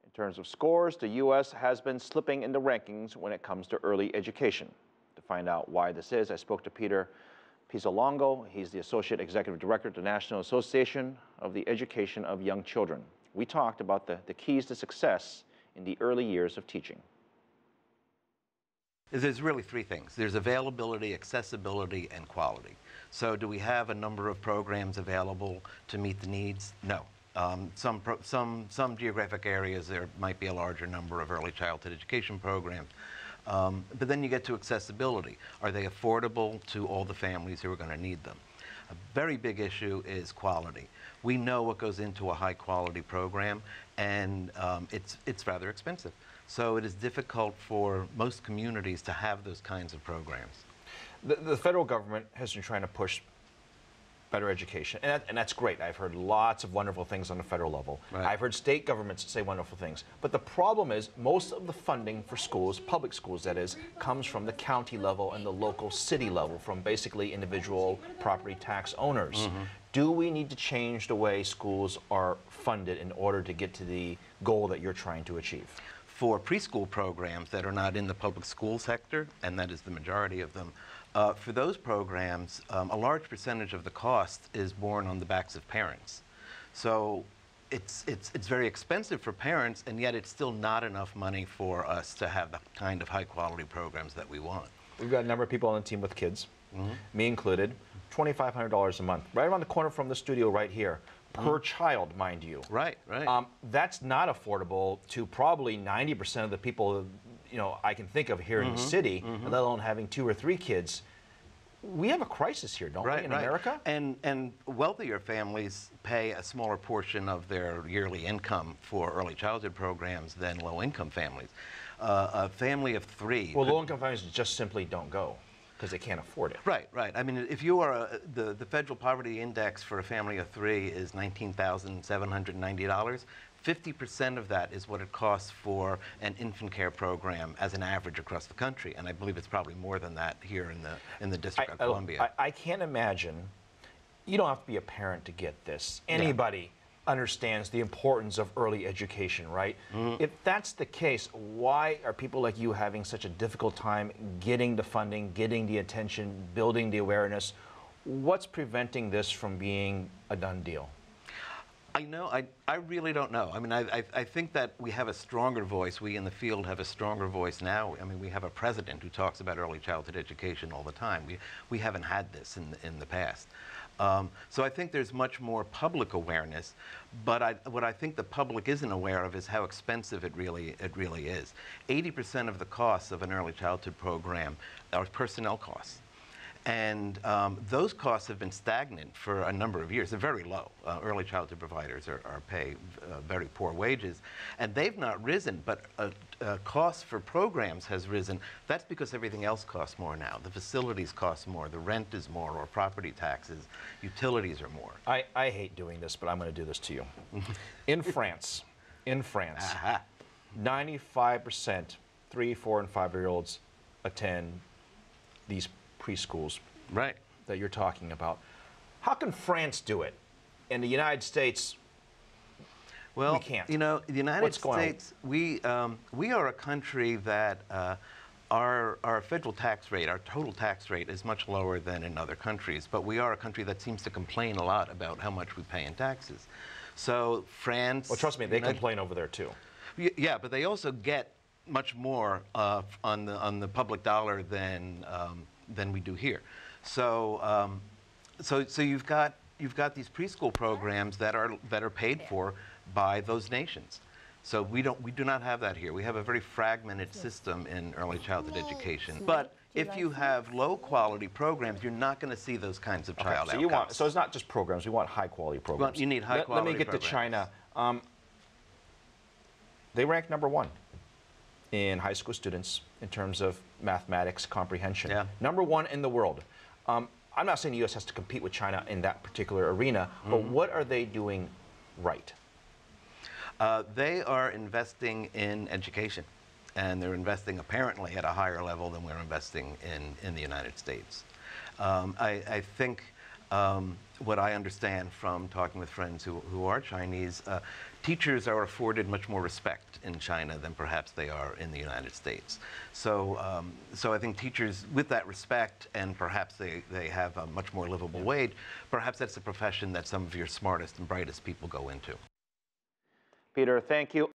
In terms of scores, the U.S. has been slipping in the rankings when it comes to early education. To find out why this is, I spoke to Peter Pizzolongo. He's the Associate Executive Director at the National Association of the Education of Young Children. We talked about the keys to success in the early years of teaching. There's really three things. There's availability, accessibility, and quality. So do we have a number of programs available to meet the needs? No. Some geographic areas, there might be a larger number of early childhood education programs. But then you get to accessibility. Are they affordable to all the families who are going to need them? A very big issue is quality. We know what goes into a high-quality program, and it's rather expensive. So it is difficult for most communities to have those kinds of programs. The federal government has been trying to push better education, and that's great. I've heard lots of wonderful things on the federal level. Right. I've heard state governments say wonderful things. But the problem is most of the funding for schools, public schools that is, comes from the county level and the local city level, from basically individual property tax owners. Mm-hmm. Do we need to change the way schools are funded in order to get to the goal that you're trying to achieve? For preschool programs that are not in the public school sector, and that is the majority of them, for those programs, a large percentage of the cost is borne on the backs of parents. So it's very expensive for parents, and yet it's still not enough money for us to have the kind of high-quality programs that we want. We've got a number of people on the team with kids, me included, $2,500 a month, right around the corner from the studio right here. Per child, mind you. Right, right. That's not affordable to probably 90% of the people, I can think of here in the city, let alone having 2 or 3 kids. We have a crisis here, don't we, in America? And wealthier families pay a smaller portion of their yearly income for early childhood programs than low-income families. A family of 3. Well, low-income families just simply don't go, because they can't afford it. Right, right. I mean, if you are the federal poverty index for a family of 3 is $19,790. 50% of that is what it costs for an infant care program as an average across the country, and I believe it's probably more than that here in the District of Columbia. I can't imagine. You don't have to be a parent to get this. Anybody understands the importance of early education, right? If that's the case, why are people like you having such a difficult time getting the funding, getting the attention, building the awareness? What's preventing this from being a done deal? I really don't know. I mean, I think that we have a stronger voice. We in the field have a stronger voice now. I mean, we have a president who talks about early childhood education all the time. We haven't had this in the past. So I think there's much more public awareness, but what I think the public isn't aware of is how expensive it really is. 80% of the costs of an early childhood program are personnel costs. And those costs have been stagnant for a number of years. They're very low. Early childhood providers are paid very poor wages, and they've not risen, but costs for programs has risen. That's because everything else costs more now. The facilities cost more, the rent is more, or property taxes, utilities are more. I hate doing this, but I'm going to do this to you. In France, 95% 3, 4, and 5-year-olds attend these preschools that you're talking about. How can France do it? In the United States, we can't. The United States, we are a country that our federal tax rate, our total tax rate is much lower than in other countries, but we are a country that seems to complain a lot about how much we pay in taxes. So France... Well, trust me, they complain over there too. Yeah, but they also get much more on the public dollar than we do here. So so you've got these preschool programs that are paid for by those nations. So we do not have that here. We have a very fragmented system in early childhood education. But if you have low quality programs, you're not going to see those kinds of child outcomes. So it's not just programs. We want high quality programs. Well, you need high quality. Let me get programs. to China. They rank #1 in high school students in terms of mathematics comprehension. Yeah. #1 in the world. I'm not saying the U.S. has to compete with China in that particular arena, but what are they doing right? They are investing in education, and they're investing apparently at a higher level than we're investing in the United States. I think what I understand from talking with friends who are Chinese, teachers are afforded much more respect in China than perhaps they are in the United States. So, so I think teachers, with that respect, and perhaps they have a much more livable wage, perhaps that's a profession that some of your smartest and brightest people go into. Peter, thank you.